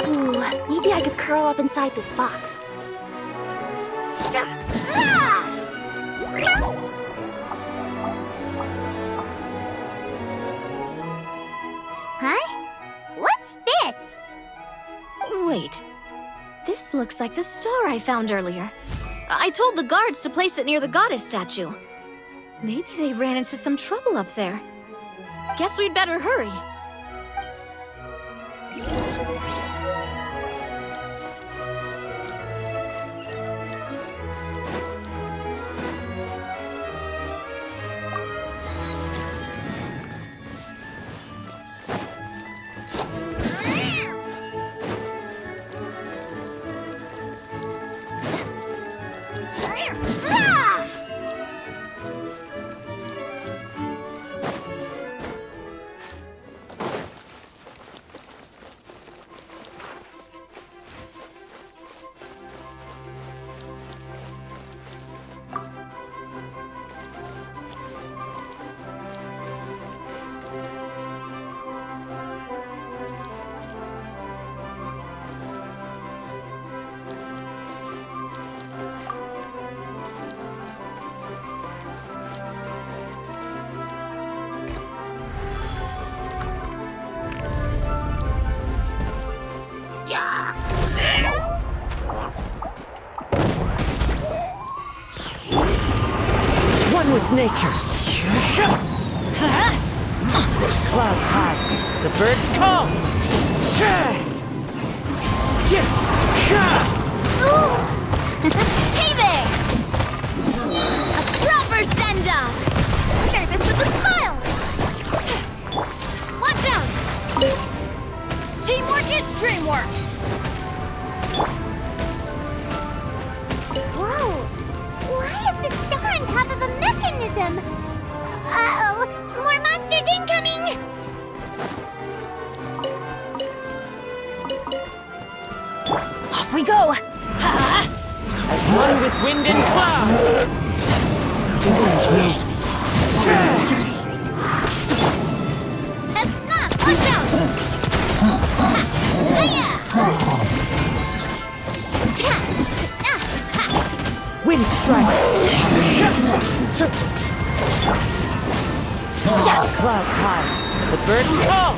Ooh, maybe I could curl up inside this box. Huh? What's this? Wait. This looks like the star I found earlier. I told the guards to place it near the goddess statue. Maybe they ran into some trouble up there. Guess we'd better hurry. One with nature. Clouds high, the birds call. Hey there! A proper send-up! Service with a smile! Watch out! Teamwork is dreamwork! Whoa! Why is the star on top of a mechanism? Uh-oh! More monsters incoming! Off we go! As one with wind and cloud. The wind knows me. Watch out! Wind strike. Clouds high, the birds call.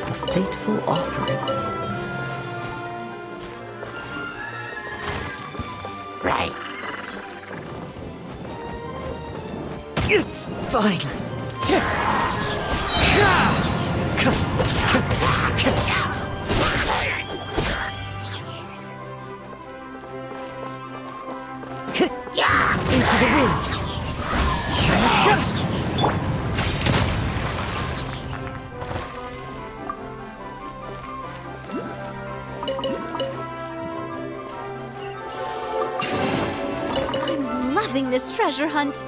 A fateful offering. Right. It's fine. Into the wind. I'm loving this treasure hunt.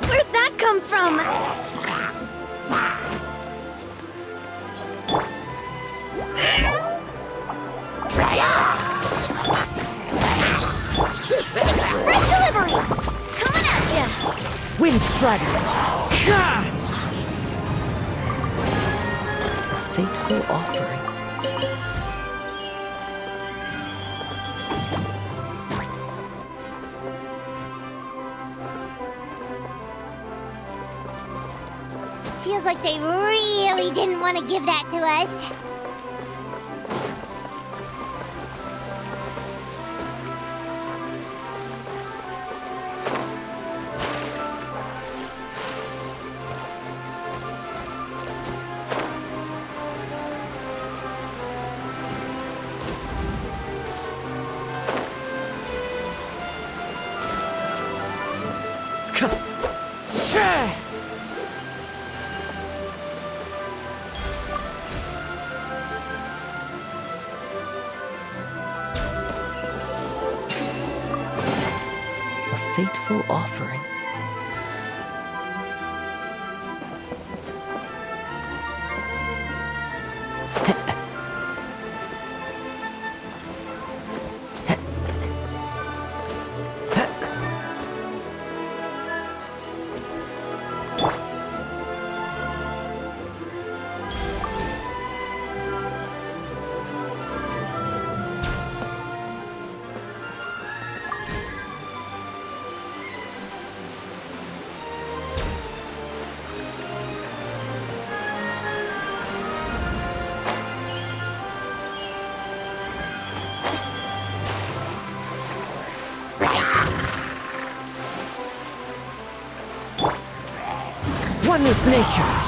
Where'd that come from? Express delivery! Coming at ya! Wind strider. fateful offering. Feels like they really didn't want to give that to us. A fateful offering. One with nature.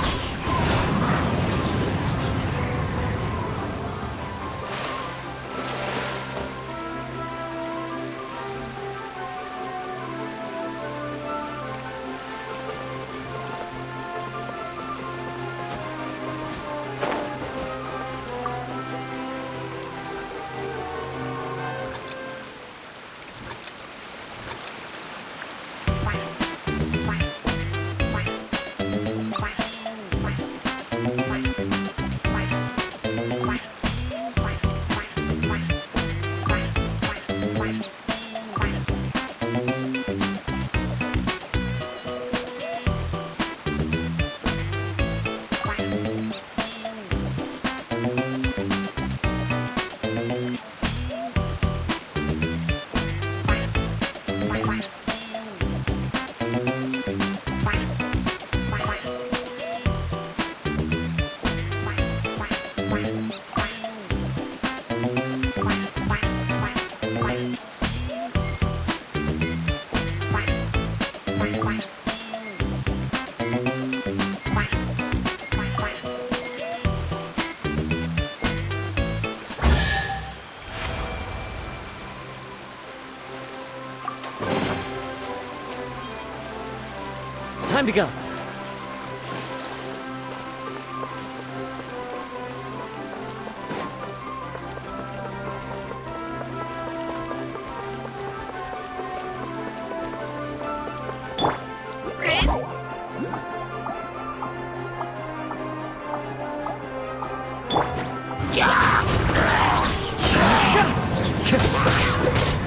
Time to go.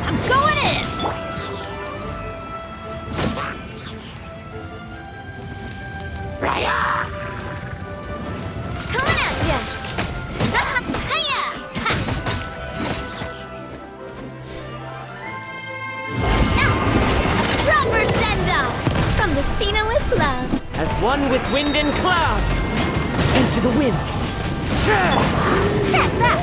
I'm going in! Coming at ya! Hiya! Rubber send-up! From the Spina with love. As one with wind and cloud. Into the wind. Back, back!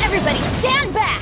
Everybody stand back!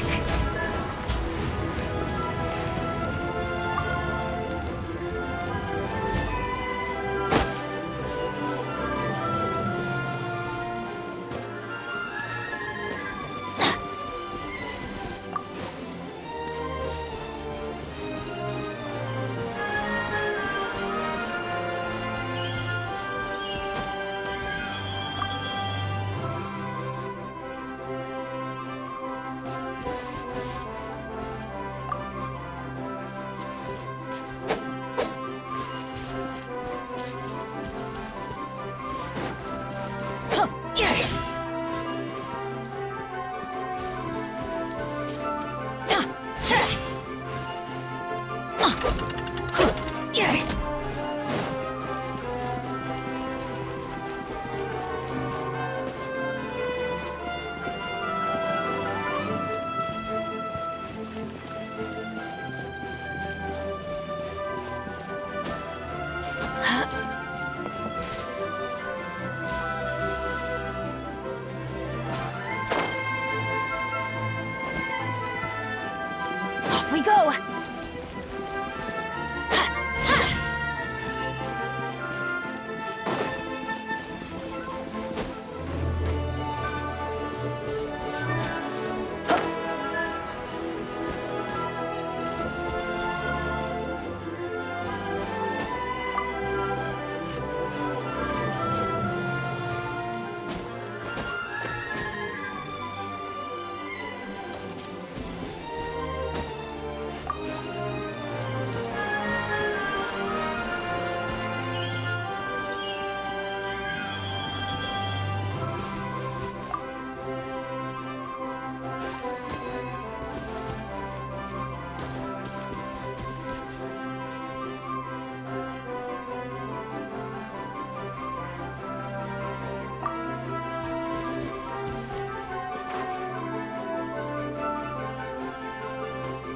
we go!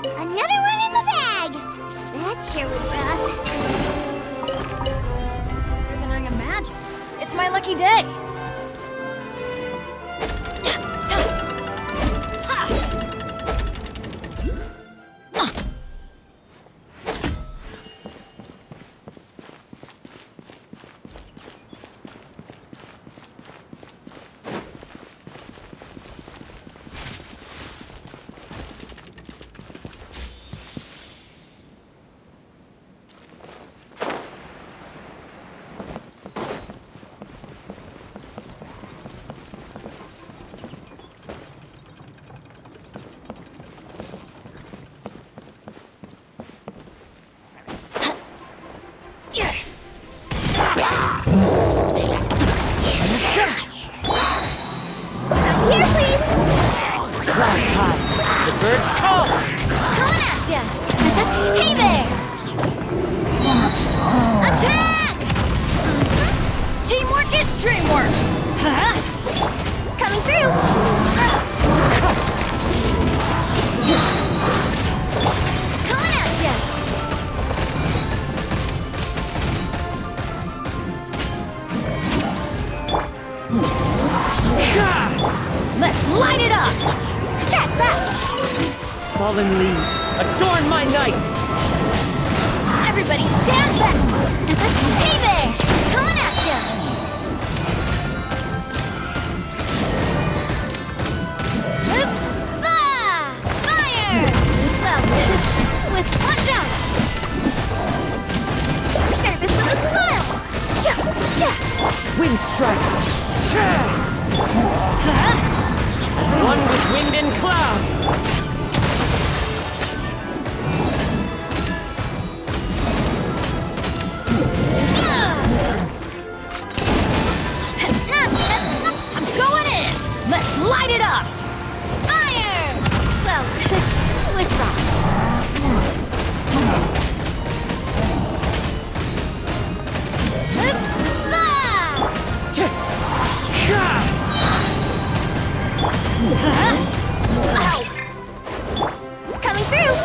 Another one in the bag! That sure was rough. Better than I imagined. It's my lucky day. Here, please! Clouds high. The birds call. Coming at ya! Hey there! Attack! Teamwork is dreamwork! Coming through! Coming at ya! Let's light it up! That's that! Fallen leaves adorn my night. Everybody stand back! Hey there! Coming at ya! Ah! Fire! Well, with punch out! Service with a smile! Yeah! Wind strike. As one with wind and cloud. I'm going in! Let's light it up! Fire! Well, with rocks. Coming through!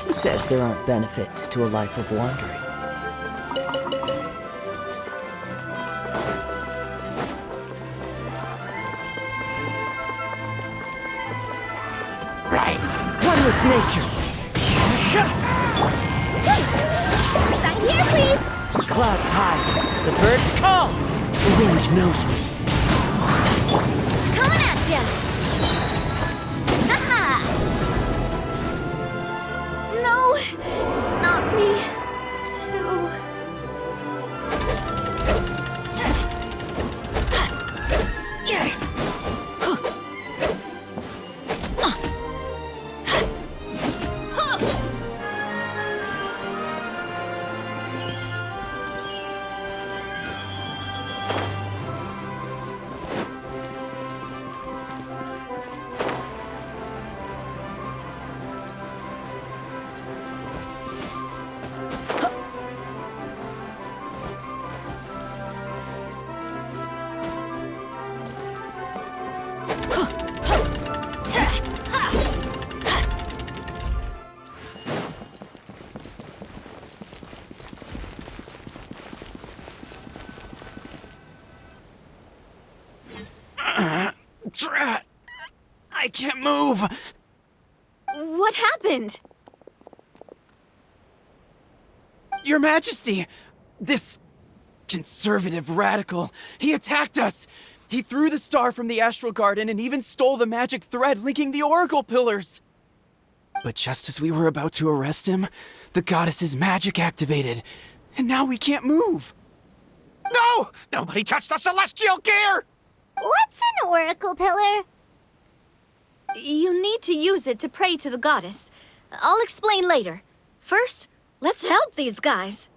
Who says there aren't benefits to a life of wandering? One with nature. Sign here, please! Clouds high. The birds call. The wind knows me. Coming at ya! Haha! No! Not me. Too. Drat! I can't move! What happened? Your Majesty! This conservative radical, he attacked us! He threw the star from the Astral Garden and even stole the magic thread linking the Oracle Pillars! But just as we were about to arrest him, the goddess's magic activated, and now we can't move! No! Nobody touched the celestial gear! What's an oracle pillar? You need to use it to pray to the goddess. I'll explain later. First, let's help these guys.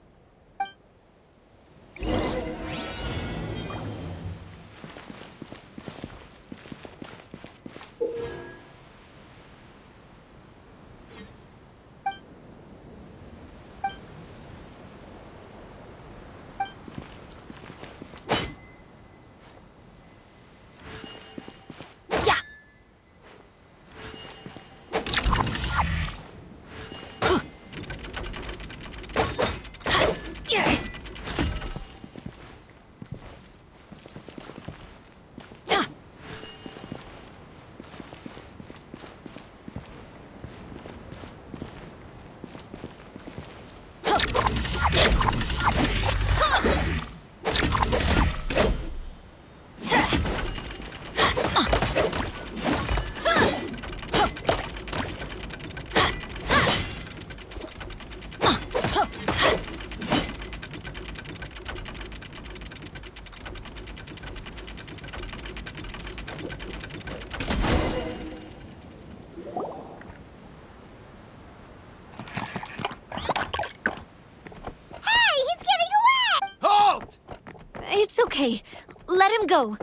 It's okay. Let him go.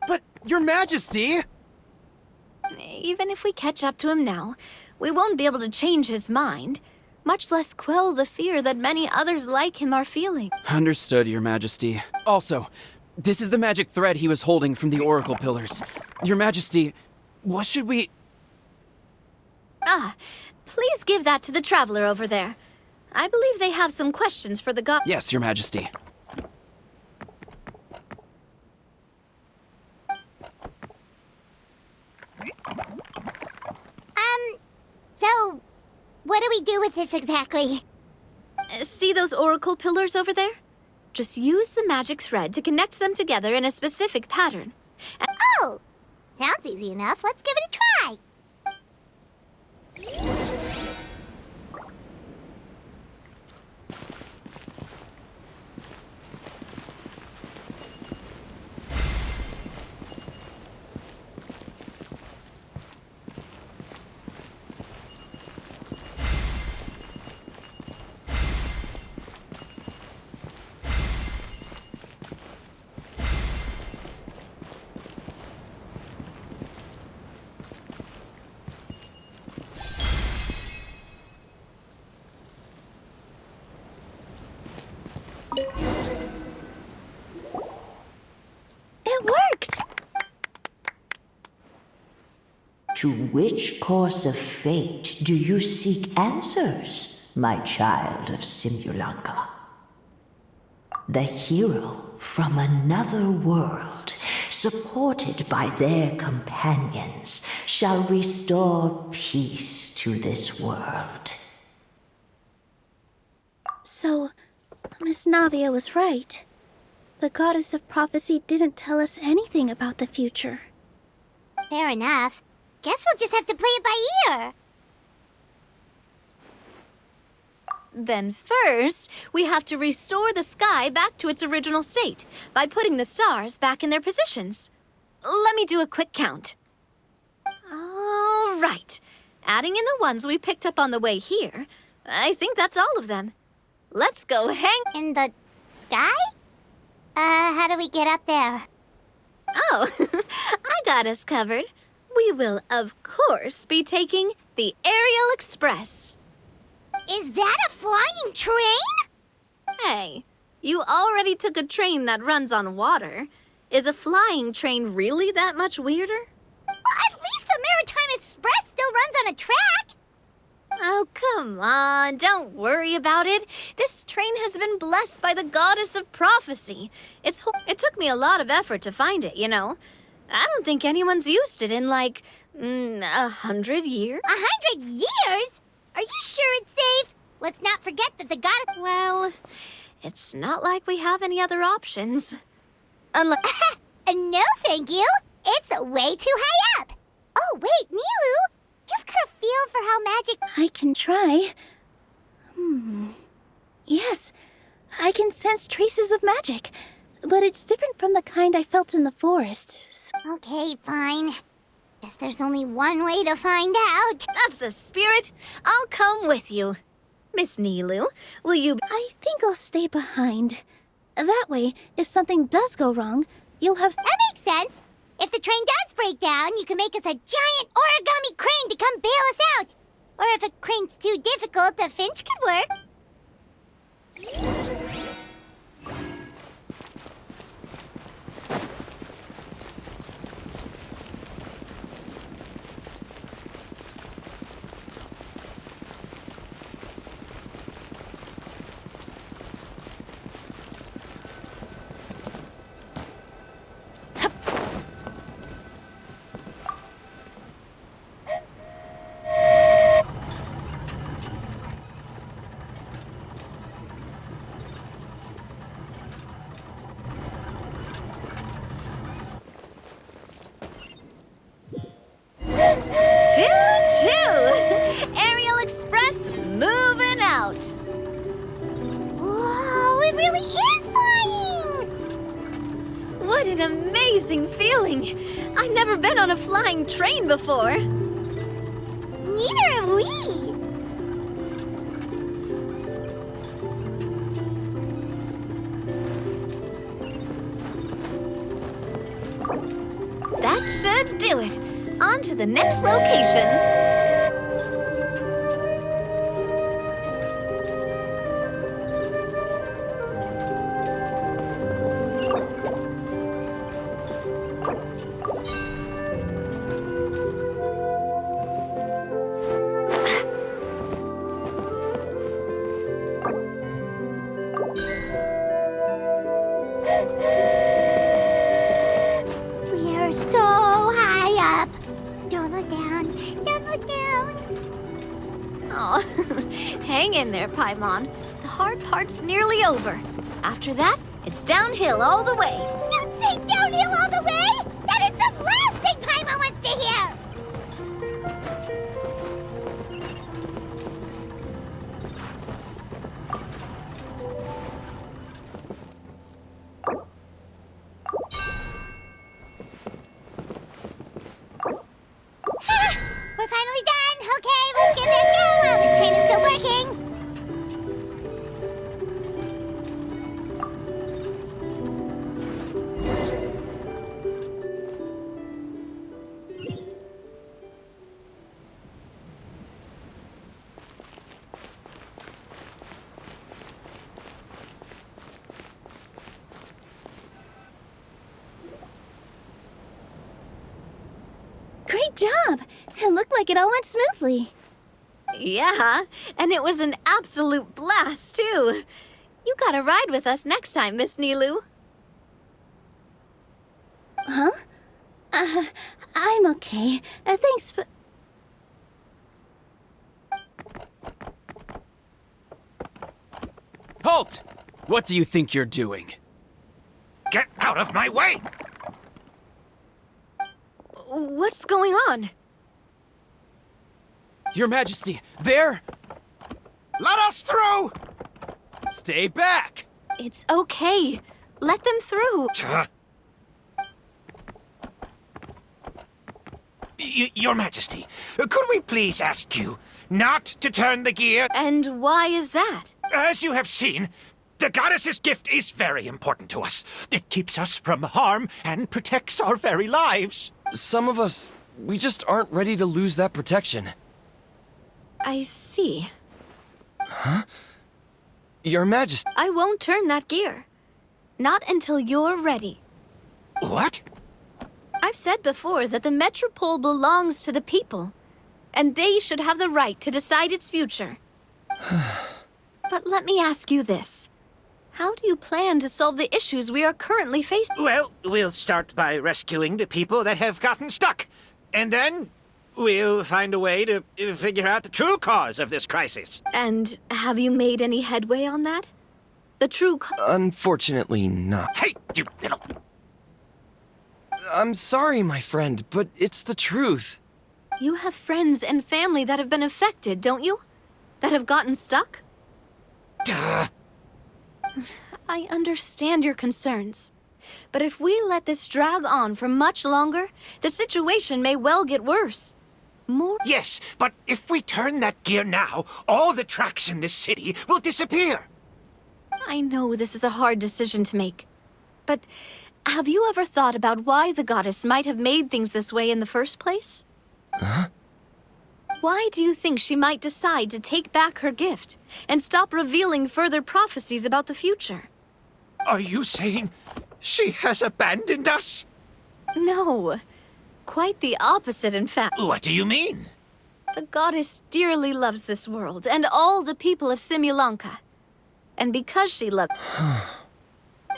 But, Your Majesty! Even if we catch up to him now, we won't be able to change his mind, much less quell the fear that many others like him are feeling. Understood, Your Majesty. Also, this is the magic thread he was holding from the Oracle Pillars. Your Majesty, what should we... Please give that to the traveler over there. I believe they have some questions for the god. Yes, Your Majesty. So, what do we do with this exactly? See those oracle pillars over there? Just use the magic thread to connect them together in a specific pattern. Oh! Sounds easy enough. Let's give it a try. It worked! To which course of fate do you seek answers, my child of Simulanka? The hero from another world, supported by their companions, shall restore peace to this world. So, Miss Navia was right. The goddess of prophecy didn't tell us anything about the future. Fair enough. Guess we'll just have to play it by ear. Then first, we have to restore the sky back to its original state by putting the stars back in their positions. Let me do a quick count. All right. Adding in the ones we picked up on the way here, I think that's all of them. Let's go hang... In the sky? How do we get up there? Oh, I got us covered. We will, of course, be taking the Aerial Express. Is that a flying train? Hey, you already took a train that runs on water. Is a flying train really that much weirder? Well, at least the Maritime Express still runs on a track. Oh, come on, don't worry about it. This train has been blessed by the goddess of prophecy. It took me a lot of effort to find it, you know. I don't think anyone's used it in, like, 100 years. 100 years? Are you sure it's safe? Let's not forget that the goddess... Well, it's not like we have any other options. Unless... No, thank you. It's way too high up. Oh, wait, Nilu. You've got a feel for how magic... I can try. Yes, I can sense traces of magic, but it's different from the kind I felt in the forest. Okay, fine. Guess there's only one way to find out. That's the spirit. I'll come with you. Miss Nilu, will you... I think I'll stay behind. That way, if something does go wrong, you'll have... That makes sense. If the train does break down, you can make us a giant origami crane to come bail us out. Or if a crane's too difficult, a finch could work. Choo-choo! Aerial Express moving out. Whoa, it really is flying! What an amazing feeling! I've never been on a flying train before. Neither have we. That should do it. On to the next location. We are so high up. Don't look down. Don't look down. Oh, hang in there, Paimon. The hard part's nearly over. After that, it's downhill all the way. Don't say downhill all the way! That is the last thing Paimon wants to hear! We're finally done! Okay, let's get back down while this train is still working! Great job! It looked like it all went smoothly. Yeah, and it was an absolute blast, too. You gotta ride with us next time, Miss Nilu. Huh? I'm okay. Thanks for... Halt! What do you think you're doing? Get out of my way! What's going on? Your Majesty, there! Let us through! Stay back! It's okay. Let them through. Your Majesty, could we please ask you not to turn the gear? And why is that? As you have seen, the goddess's gift is very important to us. It keeps us from harm and protects our very lives. Some of us, we just aren't ready to lose that protection. I see. Your Majesty, I won't turn that gear. Not until you're ready. What? I've said before that the Metropole belongs to the people, and they should have the right to decide its future. But let me ask you this. How do you plan to solve the issues we are currently facing? Well, we'll start by rescuing the people that have gotten stuck. And then we'll find a way to figure out the true cause of this crisis. And have you made any headway on that? The true Unfortunately not. Hey, you little... I'm sorry, my friend, but it's the truth. You have friends and family that have been affected, don't you? That have gotten stuck? Duh. I understand your concerns. But if we let this drag on for much longer, the situation may well get worse. More... Yes, but if we turn that gear now, all the tracks in this city will disappear. I know this is a hard decision to make. But have you ever thought about why the goddess might have made things this way in the first place? Huh? Why do you think she might decide to take back her gift and stop revealing further prophecies about the future? Are you saying she has abandoned us? No. Quite the opposite, in fact. What do you mean? The goddess dearly loves this world and all the people of Simulanka. And because she loves...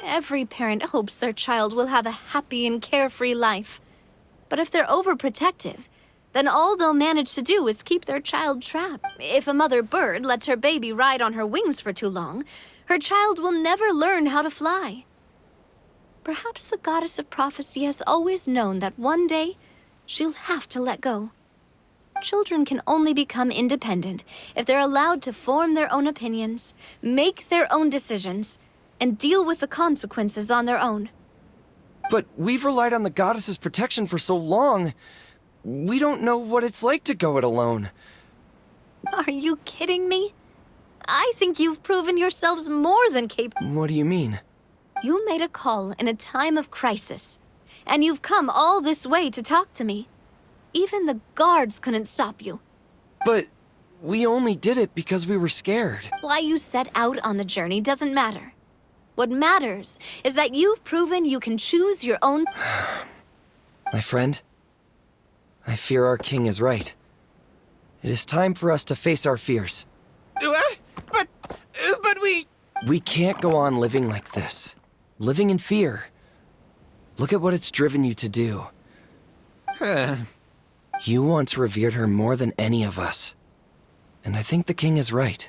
Every parent hopes their child will have a happy and carefree life. But if they're overprotective, then all they'll manage to do is keep their child trapped. If a mother bird lets her baby ride on her wings for too long, her child will never learn how to fly. Perhaps the goddess of prophecy has always known that one day she'll have to let go. Children can only become independent if they're allowed to form their own opinions, make their own decisions, and deal with the consequences on their own. But we've relied on the goddess's protection for so long. We don't know what it's like to go it alone. Are you kidding me? I think you've proven yourselves more than capable. What do you mean? You made a call in a time of crisis, and you've come all this way to talk to me. Even the guards couldn't stop you. But we only did it because we were scared. Why you set out on the journey doesn't matter. What matters is that you've proven you can choose your own... My friend, I fear our king is right. It is time for us to face our fears. What? But we... We can't go on living like this. Living in fear. Look at what it's driven you to do. You once revered her more than any of us. And I think the king is right.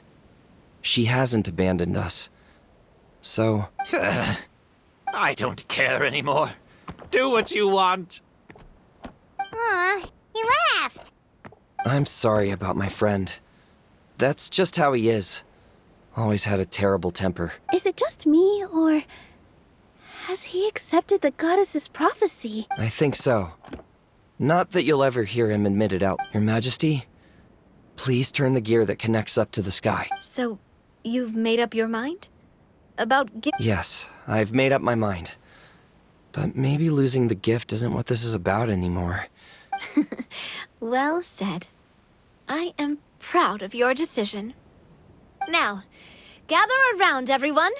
She hasn't abandoned us. So... I don't care anymore. Do what you want. Aw, he laughed. I'm sorry about my friend. That's just how he is. Always had a terrible temper. Is it just me, or has he accepted the goddess's prophecy? I think so. Not that you'll ever hear him admit it out. Your Majesty, please turn the gear that connects up to the sky. So, you've made up your mind? About Yes, I've made up my mind. But maybe losing the gift isn't what this is about anymore. Well said. I am proud of your decision. Now, gather around, everyone,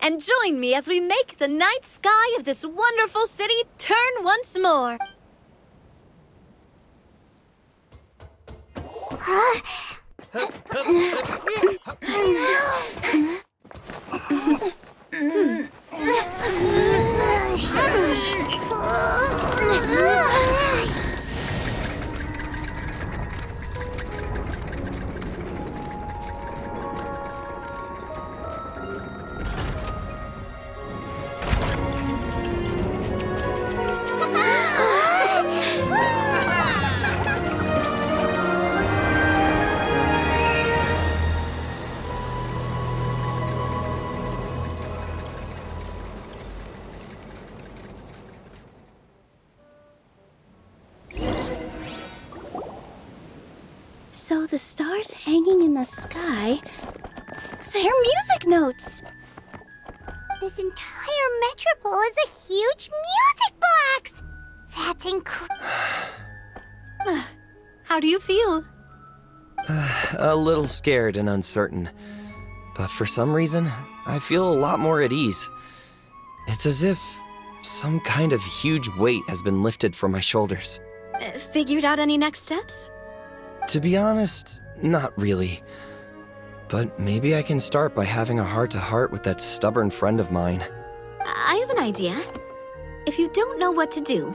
and join me as we make the night sky of this wonderful city turn once more. So the stars hanging in the sky, they're music notes! This entire metropole is a huge music box! That's incredible. How do you feel? A little scared and uncertain. But for some reason, I feel a lot more at ease. It's as if some kind of huge weight has been lifted from my shoulders. Figured out any next steps? To be honest, not really. But maybe I can start by having a heart-to-heart with that stubborn friend of mine. I have an idea. If you don't know what to do,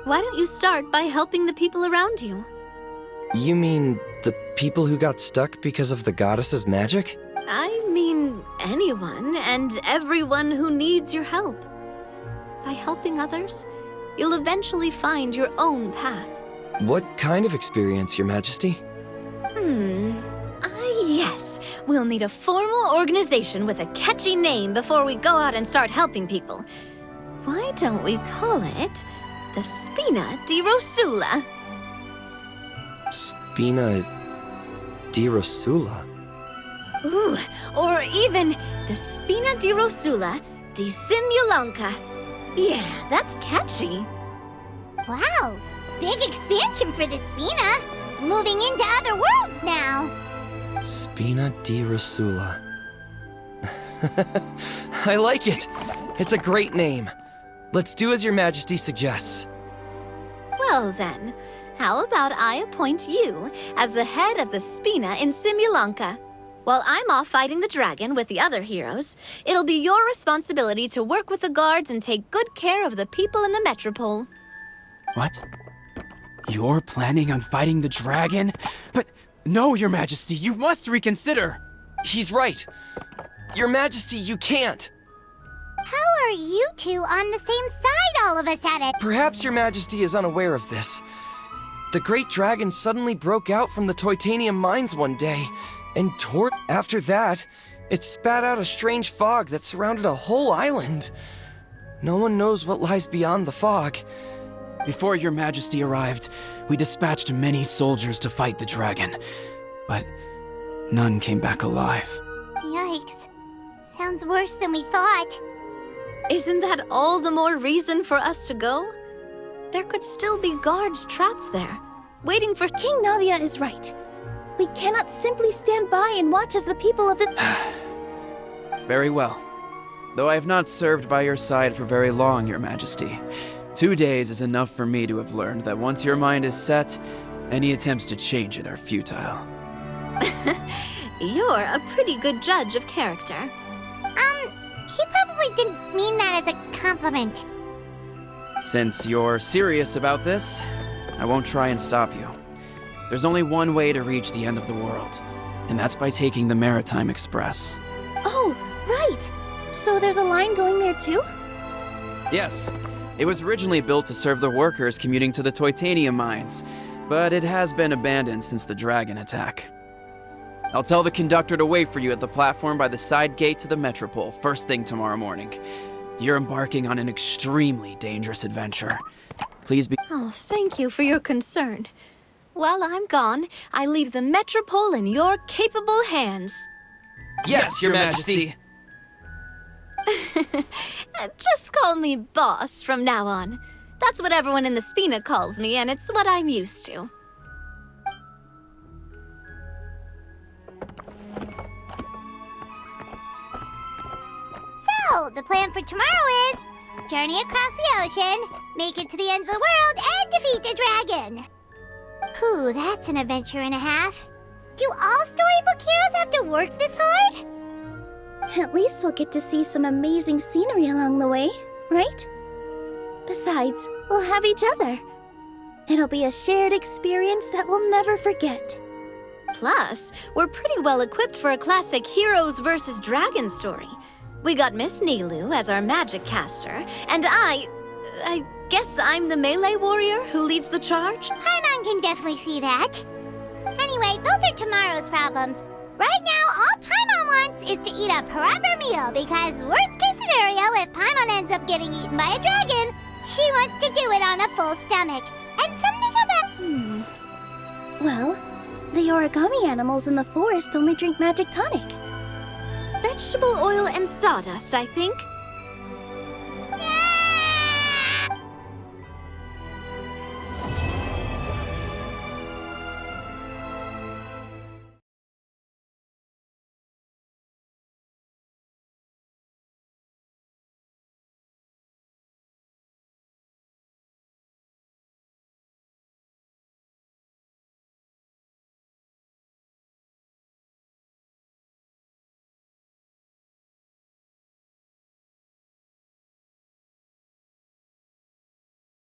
why don't you start by helping the people around you? You mean the people who got stuck because of the goddess's magic? I mean anyone and everyone who needs your help. By helping others, you'll eventually find your own path. What kind of experience, Your Majesty? Yes. We'll need a formal organization with a catchy name before we go out and start helping people. Why don't we call it the Spina di Rosula? Spina di Rosula? Ooh, or even the Spina di Rosula di Simulanka. Yeah, that's catchy. Wow, big expansion for the Spina. Moving into other worlds now. Spina di Rosula. I like it. It's a great name. Let's do as Your Majesty suggests. Well then, how about I appoint you as the head of the Spina in Simulanka? While I'm off fighting the dragon with the other heroes, it'll be your responsibility to work with the guards and take good care of the people in the metropole. What? You're planning on fighting the dragon? But no, Your Majesty, you must reconsider. He's right. Your Majesty, you can't. How are you two on the same side all of a sudden? Perhaps Your Majesty is unaware of this. The great dragon suddenly broke out from the Titanium mines one day, and after that, it spat out a strange fog that surrounded a whole island. No one knows what lies beyond the fog. Before Your Majesty arrived, we dispatched many soldiers to fight the dragon, but none came back alive. Yikes. Sounds worse than we thought. Isn't that all the more reason for us to go? There could still be guards trapped there, waiting for— King Navia is right. We cannot simply stand by and watch as the people of the... Very well. Though I have not served by your side for very long, Your Majesty. 2 days is enough for me to have learned that once your mind is set, any attempts to change it are futile. You're a pretty good judge of character. He probably didn't mean that as a compliment. Since you're serious about this, I won't try and stop you. There's only one way to reach the end of the world, and that's by taking the Maritime Express. Oh, right! So there's a line going there too? Yes. It was originally built to serve the workers commuting to the Titanium mines, but it has been abandoned since the dragon attack. I'll tell the conductor to wait for you at the platform by the side gate to the Metropole first thing tomorrow morning. You're embarking on an extremely dangerous adventure. Please be— Oh, thank you for your concern. While I'm gone, I leave the Metropole in your capable hands. Yes, Your Majesty! Just call me boss from now on. That's what everyone in the Spina calls me, and it's what I'm used to. So, the plan for tomorrow is journey across the ocean, make it to the end of the world, and defeat a dragon. Whew, that's an adventure and a half. Do all storybook heroes have to work this hard? At least we'll get to see some amazing scenery along the way, right? Besides, we'll have each other. It'll be a shared experience that we'll never forget. Plus, we're pretty well equipped for a classic heroes versus dragon story. We got Miss Nilu as our magic caster, and I guess I'm the melee warrior who leads the charge? Paimon can definitely see that. Anyway, those are tomorrow's problems. Right now, all Paimon wants is to eat a proper meal, because worst case scenario, if Paimon ends up getting eaten by a dragon, she wants to do it on a full stomach. And something about— Well, the origami animals in the forest only drink magic tonic. Vegetable oil and sawdust, I think.